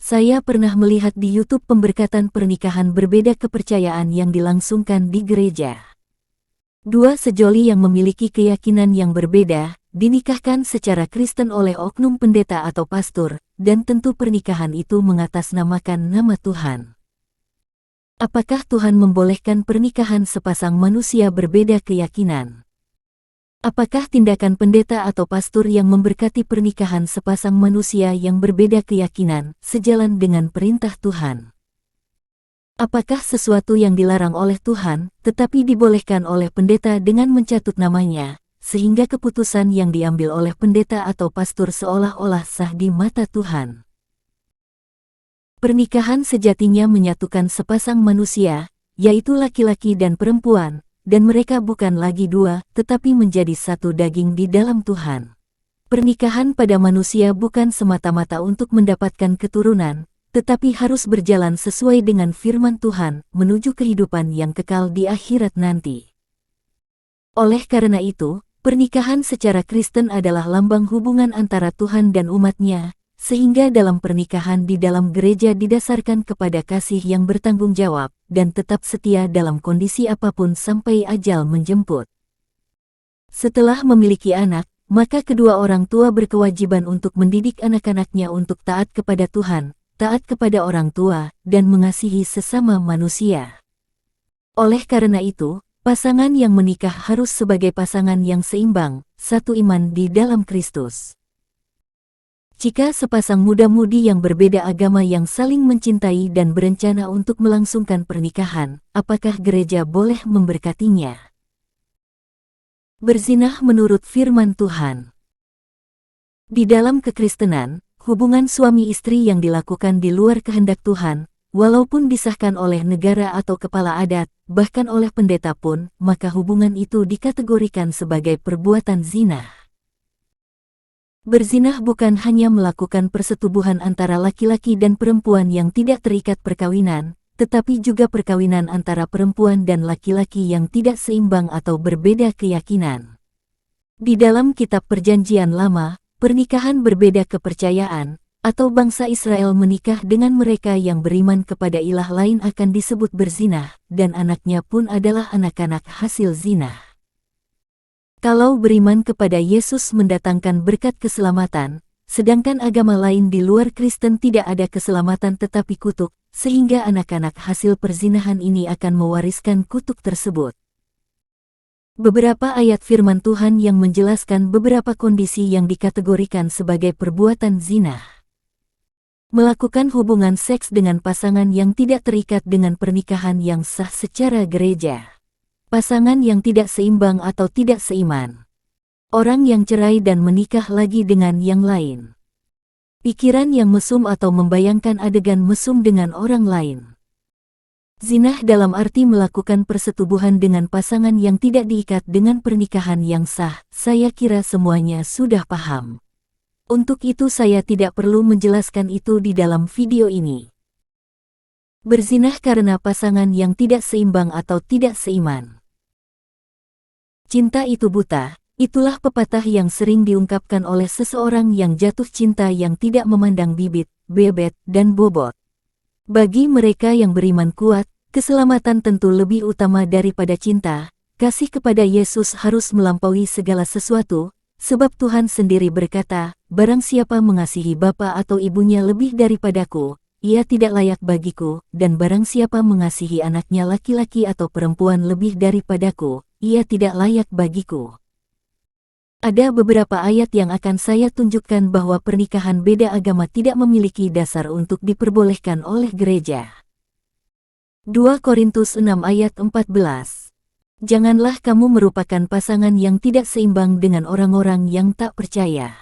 Saya pernah melihat di YouTube pemberkatan pernikahan berbeda kepercayaan yang dilangsungkan di gereja. Dua sejoli yang memiliki keyakinan yang berbeda, dinikahkan secara Kristen oleh oknum pendeta atau pastor, dan tentu pernikahan itu mengatasnamakan nama Tuhan. Apakah Tuhan membolehkan pernikahan sepasang manusia berbeda keyakinan? Apakah tindakan pendeta atau pastor yang memberkati pernikahan sepasang manusia yang berbeda keyakinan sejalan dengan perintah Tuhan? Apakah sesuatu yang dilarang oleh Tuhan, tetapi dibolehkan oleh pendeta dengan mencatut namanya, sehingga keputusan yang diambil oleh pendeta atau pastor seolah-olah sah di mata Tuhan? Pernikahan sejatinya menyatukan sepasang manusia, yaitu laki-laki dan perempuan, dan mereka bukan lagi dua, tetapi menjadi satu daging di dalam Tuhan. Pernikahan pada manusia bukan semata-mata untuk mendapatkan keturunan, tetapi harus berjalan sesuai dengan firman Tuhan, menuju kehidupan yang kekal di akhirat nanti. Oleh karena itu, pernikahan secara Kristen adalah lambang hubungan antara Tuhan dan umatnya, sehingga dalam pernikahan di dalam gereja didasarkan kepada kasih yang bertanggung jawab, dan tetap setia dalam kondisi apapun sampai ajal menjemput. Setelah memiliki anak, maka kedua orang tua berkewajiban untuk mendidik anak-anaknya untuk taat kepada Tuhan, taat kepada orang tua, dan mengasihi sesama manusia. Oleh karena itu, pasangan yang menikah harus sebagai pasangan yang seimbang, satu iman di dalam Kristus. Jika sepasang muda-mudi yang berbeda agama yang saling mencintai dan berencana untuk melangsungkan pernikahan, apakah gereja boleh memberkatinya? Berzinah menurut firman Tuhan. Di dalam kekristenan, hubungan suami istri yang dilakukan di luar kehendak Tuhan, walaupun disahkan oleh negara atau kepala adat, bahkan oleh pendeta pun, maka hubungan itu dikategorikan sebagai perbuatan zina. Berzinah bukan hanya melakukan persetubuhan antara laki-laki dan perempuan yang tidak terikat perkawinan, tetapi juga perkawinan antara perempuan dan laki-laki yang tidak seimbang atau berbeda keyakinan. Di dalam kitab Perjanjian Lama, pernikahan berbeda kepercayaan, atau bangsa Israel menikah dengan mereka yang beriman kepada ilah lain akan disebut berzinah, dan anaknya pun adalah anak-anak hasil zina. Kalau beriman kepada Yesus mendatangkan berkat keselamatan, sedangkan agama lain di luar Kristen tidak ada keselamatan tetapi kutuk, sehingga anak-anak hasil perzinahan ini akan mewariskan kutuk tersebut. Beberapa ayat firman Tuhan yang menjelaskan beberapa kondisi yang dikategorikan sebagai perbuatan zina. Melakukan hubungan seks dengan pasangan yang tidak terikat dengan pernikahan yang sah secara gereja. Pasangan yang tidak seimbang atau tidak seiman. Orang yang cerai dan menikah lagi dengan yang lain. Pikiran yang mesum atau membayangkan adegan mesum dengan orang lain. Zinah dalam arti melakukan persetubuhan dengan pasangan yang tidak diikat dengan pernikahan yang sah. Saya kira semuanya sudah paham. Untuk itu saya tidak perlu menjelaskan itu di dalam video ini. Berzinah karena pasangan yang tidak seimbang atau tidak seiman. Cinta itu buta, itulah pepatah yang sering diungkapkan oleh seseorang yang jatuh cinta yang tidak memandang bibit, bebet, dan bobot. Bagi mereka yang beriman kuat, keselamatan tentu lebih utama daripada cinta. Kasih kepada Yesus harus melampaui segala sesuatu, sebab Tuhan sendiri berkata, "Barang siapa mengasihi bapa atau ibunya lebih daripadaku, ia tidak layak bagiku, dan barang siapa mengasihi anaknya laki-laki atau perempuan lebih daripadaku, ia tidak layak bagiku." Ada beberapa ayat yang akan saya tunjukkan bahwa pernikahan beda agama tidak memiliki dasar untuk diperbolehkan oleh gereja. 2 Korintus 6 ayat 14. Janganlah kamu merupakan pasangan yang tidak seimbang dengan orang-orang yang tak percaya.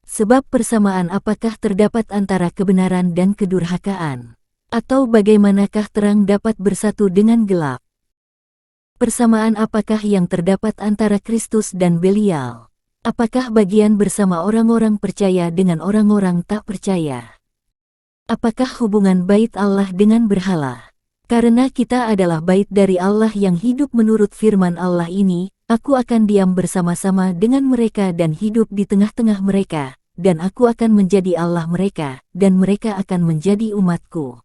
Sebab persamaan apakah terdapat antara kebenaran dan kedurhakaan? Atau bagaimanakah terang dapat bersatu dengan gelap? Persamaan apakah yang terdapat antara Kristus dan Belial? Apakah bagian bersama orang-orang percaya dengan orang-orang tak percaya? Apakah hubungan bait Allah dengan berhala? Karena kita adalah bait dari Allah yang hidup menurut firman Allah ini, aku akan diam bersama-sama dengan mereka dan hidup di tengah-tengah mereka, dan aku akan menjadi Allah mereka, dan mereka akan menjadi umatku.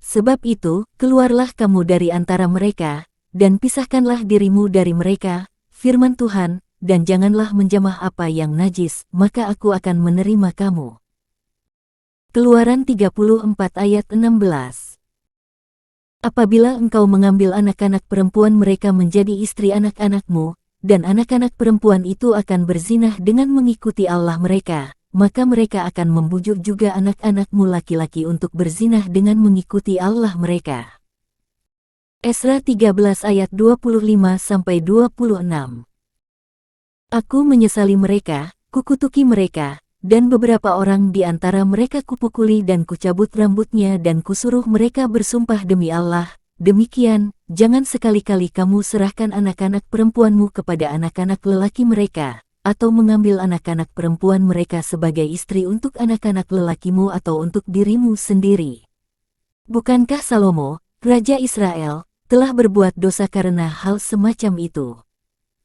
Sebab itu, keluarlah kamu dari antara mereka, dan pisahkanlah dirimu dari mereka, firman Tuhan, dan janganlah menjamah apa yang najis, maka aku akan menerima kamu. Keluaran 34 ayat 16. Apabila engkau mengambil anak-anak perempuan mereka menjadi istri anak-anakmu, dan anak-anak perempuan itu akan berzinah dengan mengikuti Allah mereka, maka mereka akan membujuk juga anak-anakmu laki-laki untuk berzinah dengan mengikuti Allah mereka. Esra 13 ayat 25-26. Aku menyesali mereka, kukutuki mereka, dan beberapa orang di antara mereka kupukuli dan kucabut rambutnya dan kusuruh mereka bersumpah demi Allah, demikian, jangan sekali-kali kamu serahkan anak-anak perempuanmu kepada anak-anak lelaki mereka, atau mengambil anak-anak perempuan mereka sebagai istri untuk anak-anak lelakimu atau untuk dirimu sendiri. Bukankah Salomo, Raja Israel, telah berbuat dosa karena hal semacam itu?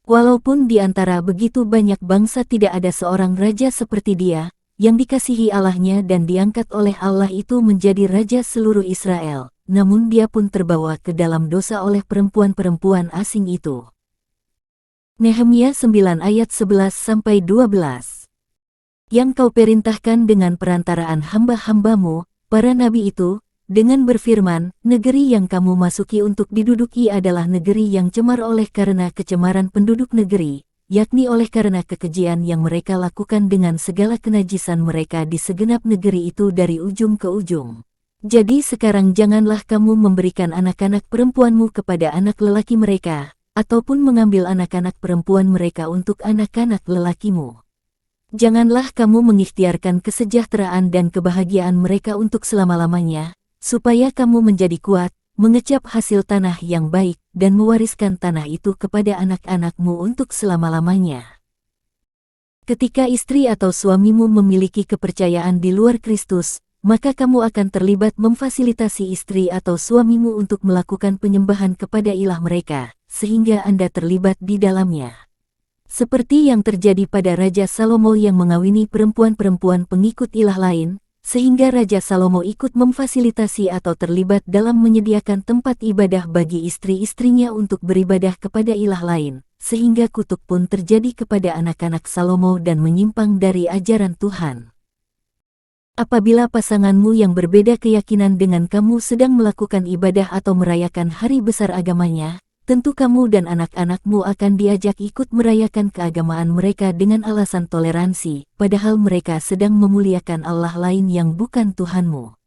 Walaupun di antara begitu banyak bangsa tidak ada seorang raja seperti dia, yang dikasihi Allahnya dan diangkat oleh Allah itu menjadi raja seluruh Israel, namun dia pun terbawa ke dalam dosa oleh perempuan-perempuan asing itu. Nehemia 9 ayat 11-12. Yang kau perintahkan dengan perantaraan hamba-hambamu, para nabi itu, dengan berfirman, negeri yang kamu masuki untuk diduduki adalah negeri yang cemar oleh karena kecemaran penduduk negeri, yakni oleh karena kekejian yang mereka lakukan dengan segala kenajisan mereka di segenap negeri itu dari ujung ke ujung. Jadi sekarang janganlah kamu memberikan anak-anak perempuanmu kepada anak lelaki mereka, ataupun mengambil anak-anak perempuan mereka untuk anak-anak lelakimu. Janganlah kamu mengikhtiarkan kesejahteraan dan kebahagiaan mereka untuk selama-lamanya, supaya kamu menjadi kuat, mengecap hasil tanah yang baik, dan mewariskan tanah itu kepada anak-anakmu untuk selama-lamanya. Ketika istri atau suamimu memiliki kepercayaan di luar Kristus, maka kamu akan terlibat memfasilitasi istri atau suamimu untuk melakukan penyembahan kepada ilah mereka, sehingga Anda terlibat di dalamnya. Seperti yang terjadi pada Raja Salomo yang mengawini perempuan-perempuan pengikut ilah lain, sehingga Raja Salomo ikut memfasilitasi atau terlibat dalam menyediakan tempat ibadah bagi istri-istrinya untuk beribadah kepada ilah lain, sehingga kutuk pun terjadi kepada anak-anak Salomo dan menyimpang dari ajaran Tuhan. Apabila pasanganmu yang berbeda keyakinan dengan kamu sedang melakukan ibadah atau merayakan hari besar agamanya, tentu kamu dan anak-anakmu akan diajak ikut merayakan keagamaan mereka dengan alasan toleransi, padahal mereka sedang memuliakan Allah lain yang bukan Tuhanmu.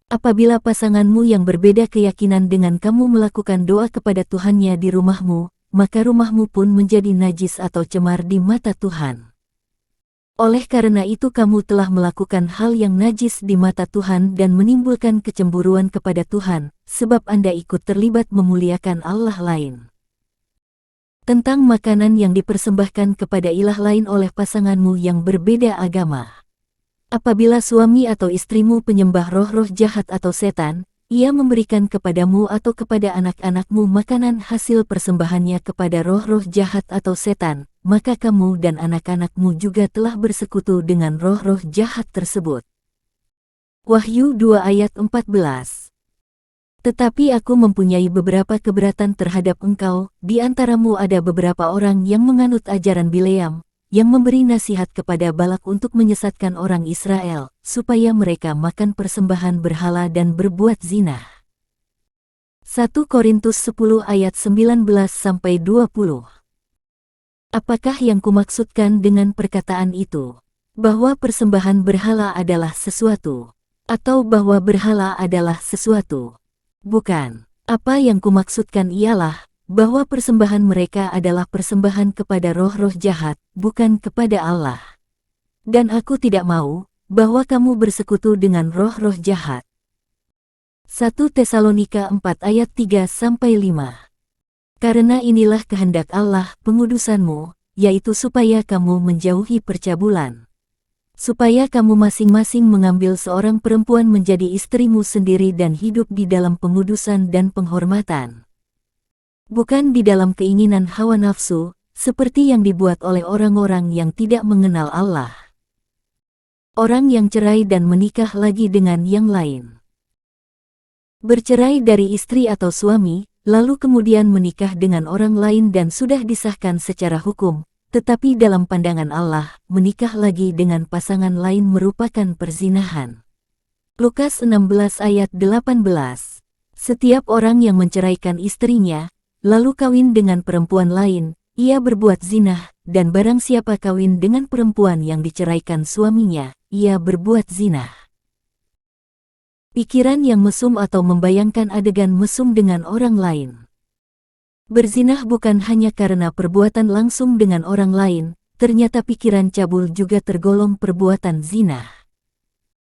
Apabila pasanganmu yang berbeda keyakinan dengan kamu melakukan doa kepada Tuhannya di rumahmu, maka rumahmu pun menjadi najis atau cemar di mata Tuhan. Oleh karena itu kamu telah melakukan hal yang najis di mata Tuhan dan menimbulkan kecemburuan kepada Tuhan, sebab Anda ikut terlibat memuliakan Allah lain. Tentang makanan yang dipersembahkan kepada ilah lain oleh pasanganmu yang berbeda agama. Apabila suami atau istrimu penyembah roh-roh jahat atau setan, ia memberikan kepadamu atau kepada anak-anakmu makanan hasil persembahannya kepada roh-roh jahat atau setan, maka kamu dan anak-anakmu juga telah bersekutu dengan roh-roh jahat tersebut. Wahyu 2 ayat 14. Tetapi aku mempunyai beberapa keberatan terhadap engkau, di antaramu ada beberapa orang yang menganut ajaran Bileam, yang memberi nasihat kepada Balak untuk menyesatkan orang Israel, supaya mereka makan persembahan berhala dan berbuat zina. 1 Korintus 10 ayat 19-20. Apakah yang kumaksudkan dengan perkataan itu? Bahwa persembahan berhala adalah sesuatu, atau bahwa berhala adalah sesuatu? Bukan. Apa yang kumaksudkan ialah bahwa persembahan mereka adalah persembahan kepada roh-roh jahat, bukan kepada Allah. Dan aku tidak mau bahwa kamu bersekutu dengan roh-roh jahat. 1 Tesalonika 4 ayat 3-5. Karena inilah kehendak Allah, pengudusanmu, yaitu supaya kamu menjauhi percabulan. Supaya kamu masing-masing mengambil seorang perempuan menjadi istrimu sendiri dan hidup di dalam pengudusan dan penghormatan. Bukan di dalam keinginan hawa nafsu, seperti yang dibuat oleh orang-orang yang tidak mengenal Allah. Orang yang cerai dan menikah lagi dengan yang lain. Bercerai dari istri atau suami, lalu kemudian menikah dengan orang lain dan sudah disahkan secara hukum, tetapi dalam pandangan Allah, menikah lagi dengan pasangan lain merupakan perzinahan. Lukas 16 ayat 18. Setiap orang yang menceraikan istrinya, lalu kawin dengan perempuan lain, ia berbuat zina, dan barang siapa kawin dengan perempuan yang diceraikan suaminya, ia berbuat zina. Pikiran yang mesum atau membayangkan adegan mesum dengan orang lain. Berzinah bukan hanya karena perbuatan langsung dengan orang lain, ternyata pikiran cabul juga tergolong perbuatan zina.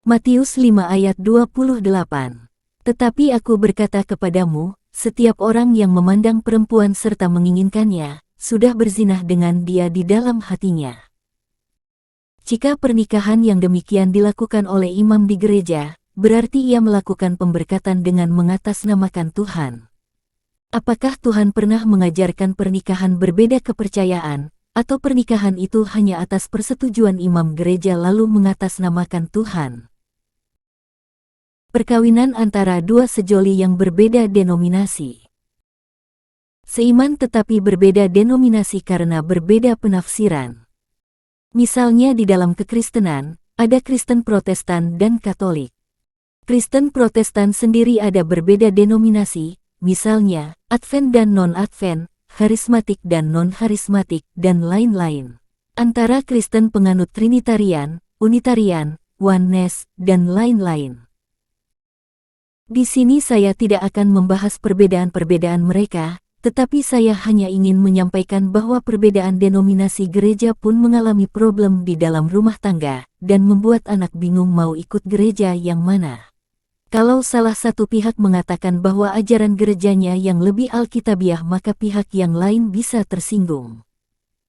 Matius 5 ayat 28. Tetapi aku berkata kepadamu, setiap orang yang memandang perempuan serta menginginkannya, sudah berzinah dengan dia di dalam hatinya. Jika pernikahan yang demikian dilakukan oleh imam di gereja, berarti ia melakukan pemberkatan dengan mengatasnamakan Tuhan. Apakah Tuhan pernah mengajarkan pernikahan berbeda kepercayaan, atau pernikahan itu hanya atas persetujuan imam gereja lalu mengatasnamakan Tuhan? Perkawinan antara dua sejoli yang berbeda denominasi. Seiman tetapi berbeda denominasi karena berbeda penafsiran. Misalnya di dalam kekristenan, ada Kristen Protestan dan Katolik. Kristen Protestan sendiri ada berbeda denominasi, misalnya Advent dan non-Advent, Harismatik dan non-Harismatik, dan lain-lain. Antara Kristen penganut Trinitarian, Unitarian, Oneness, dan lain-lain. Di sini saya tidak akan membahas perbedaan-perbedaan mereka, tetapi saya hanya ingin menyampaikan bahwa perbedaan denominasi gereja pun mengalami problem di dalam rumah tangga, dan membuat anak bingung mau ikut gereja yang mana. Kalau salah satu pihak mengatakan bahwa ajaran gerejanya yang lebih alkitabiah, maka pihak yang lain bisa tersinggung.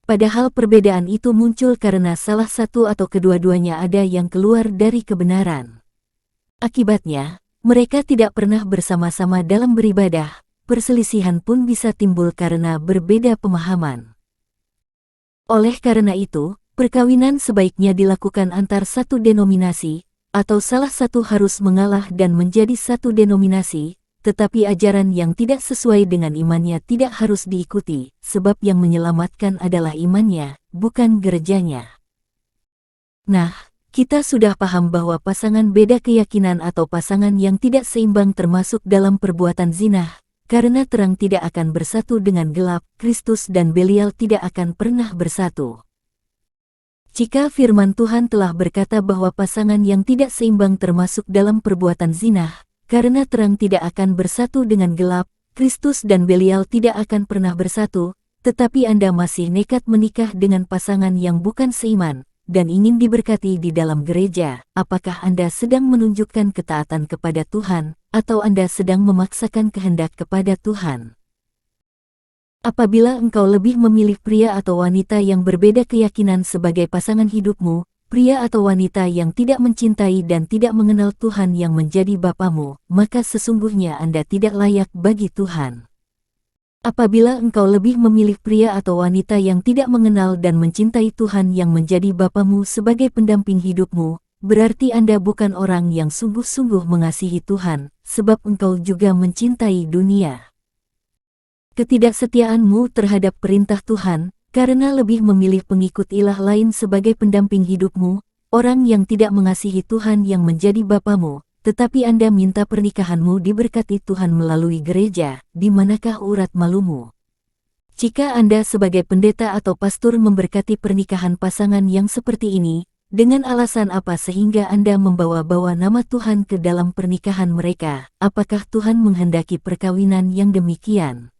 Padahal perbedaan itu muncul karena salah satu atau kedua-duanya ada yang keluar dari kebenaran. Akibatnya, mereka tidak pernah bersama-sama dalam beribadah. Perselisihan pun bisa timbul karena berbeda pemahaman. Oleh karena itu, perkawinan sebaiknya dilakukan antar satu denominasi, atau salah satu harus mengalah dan menjadi satu denominasi, tetapi ajaran yang tidak sesuai dengan imannya tidak harus diikuti, sebab yang menyelamatkan adalah imannya, bukan gerejanya. Nah, kita sudah paham bahwa pasangan beda keyakinan atau pasangan yang tidak seimbang termasuk dalam perbuatan zina. Karena terang tidak akan bersatu dengan gelap, Kristus dan Belial tidak akan pernah bersatu. Jika firman Tuhan telah berkata bahwa pasangan yang tidak seimbang termasuk dalam perbuatan zina, karena terang tidak akan bersatu dengan gelap, Kristus dan Belial tidak akan pernah bersatu, tetapi Anda masih nekat menikah dengan pasangan yang bukan seiman, dan ingin diberkati di dalam gereja, apakah Anda sedang menunjukkan ketaatan kepada Tuhan, atau Anda sedang memaksakan kehendak kepada Tuhan? Apabila engkau lebih memilih pria atau wanita yang berbeda keyakinan sebagai pasangan hidupmu, pria atau wanita yang tidak mencintai dan tidak mengenal Tuhan yang menjadi Bapamu, maka sesungguhnya Anda tidak layak bagi Tuhan. Apabila engkau lebih memilih pria atau wanita yang tidak mengenal dan mencintai Tuhan yang menjadi Bapamu sebagai pendamping hidupmu, berarti Anda bukan orang yang sungguh-sungguh mengasihi Tuhan, sebab engkau juga mencintai dunia. Ketidaksetiaanmu terhadap perintah Tuhan, karena lebih memilih pengikut ilah lain sebagai pendamping hidupmu, orang yang tidak mengasihi Tuhan yang menjadi Bapamu, tetapi Anda minta pernikahanmu diberkati Tuhan melalui gereja, di manakah urat malumu? Jika Anda sebagai pendeta atau pastor memberkati pernikahan pasangan yang seperti ini, dengan alasan apa sehingga Anda membawa-bawa nama Tuhan ke dalam pernikahan mereka? Apakah Tuhan menghendaki perkawinan yang demikian?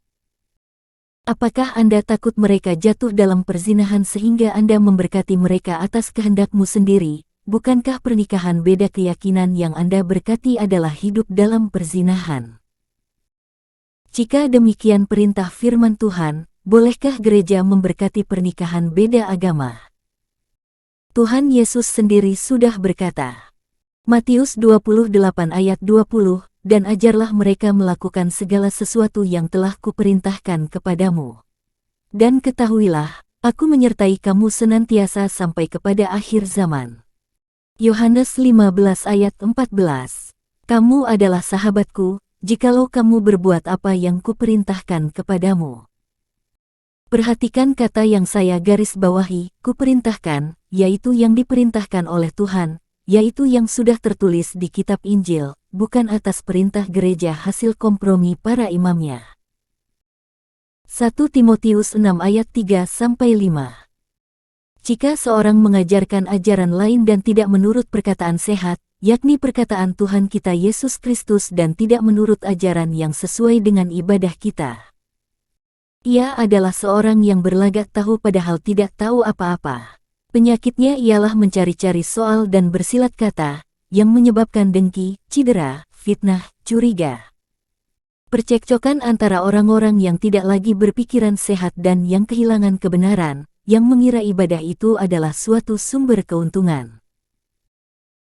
Apakah Anda takut mereka jatuh dalam perzinahan sehingga Anda memberkati mereka atas kehendakmu sendiri? Bukankah pernikahan beda keyakinan yang Anda berkati adalah hidup dalam perzinahan? Jika demikian perintah firman Tuhan, bolehkah gereja memberkati pernikahan beda agama? Tuhan Yesus sendiri sudah berkata, Matius 28 ayat 20, dan ajarlah mereka melakukan segala sesuatu yang telah kuperintahkan kepadamu. Dan ketahuilah, aku menyertai kamu senantiasa sampai kepada akhir zaman. Yohanes 15 ayat 14. Kamu adalah sahabatku, jikalau kamu berbuat apa yang kuperintahkan kepadamu. Perhatikan kata yang saya garis bawahi, kuperintahkan, yaitu yang diperintahkan oleh Tuhan, yaitu yang sudah tertulis di kitab Injil, bukan atas perintah gereja hasil kompromi para imamnya. 1 Timotius 6 ayat 3-5. Jika seorang mengajarkan ajaran lain dan tidak menurut perkataan sehat, yakni perkataan Tuhan kita Yesus Kristus dan tidak menurut ajaran yang sesuai dengan ibadah kita, ia adalah seorang yang berlagak tahu padahal tidak tahu apa-apa. Penyakitnya ialah mencari-cari soal dan bersilat kata, yang menyebabkan dengki, cedera, fitnah, curiga. Percekcokan antara orang-orang yang tidak lagi berpikiran sehat dan yang kehilangan kebenaran, yang mengira ibadah itu adalah suatu sumber keuntungan.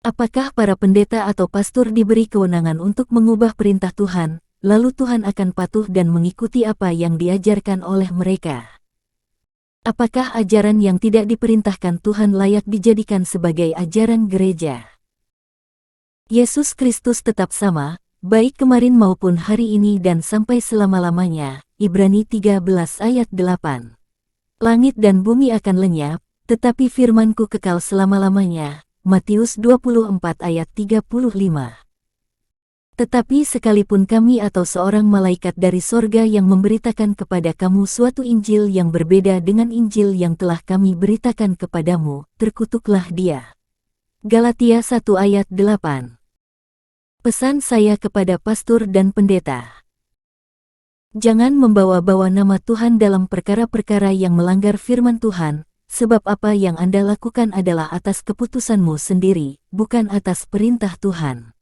Apakah para pendeta atau pastor diberi kewenangan untuk mengubah perintah Tuhan, lalu Tuhan akan patuh dan mengikuti apa yang diajarkan oleh mereka? Apakah ajaran yang tidak diperintahkan Tuhan layak dijadikan sebagai ajaran gereja? Yesus Kristus tetap sama, baik kemarin maupun hari ini dan sampai selama-lamanya. Ibrani 13 ayat 8. Langit dan bumi akan lenyap, tetapi firman-Ku kekal selama-lamanya. Matius 24 ayat 35. Tetapi sekalipun kami atau seorang malaikat dari sorga yang memberitakan kepada kamu suatu Injil yang berbeda dengan Injil yang telah kami beritakan kepadamu, terkutuklah dia. Galatia 1 ayat 8. Pesan saya kepada pastor dan pendeta. Jangan membawa-bawa nama Tuhan dalam perkara-perkara yang melanggar firman Tuhan, sebab apa yang Anda lakukan adalah atas keputusanmu sendiri, bukan atas perintah Tuhan.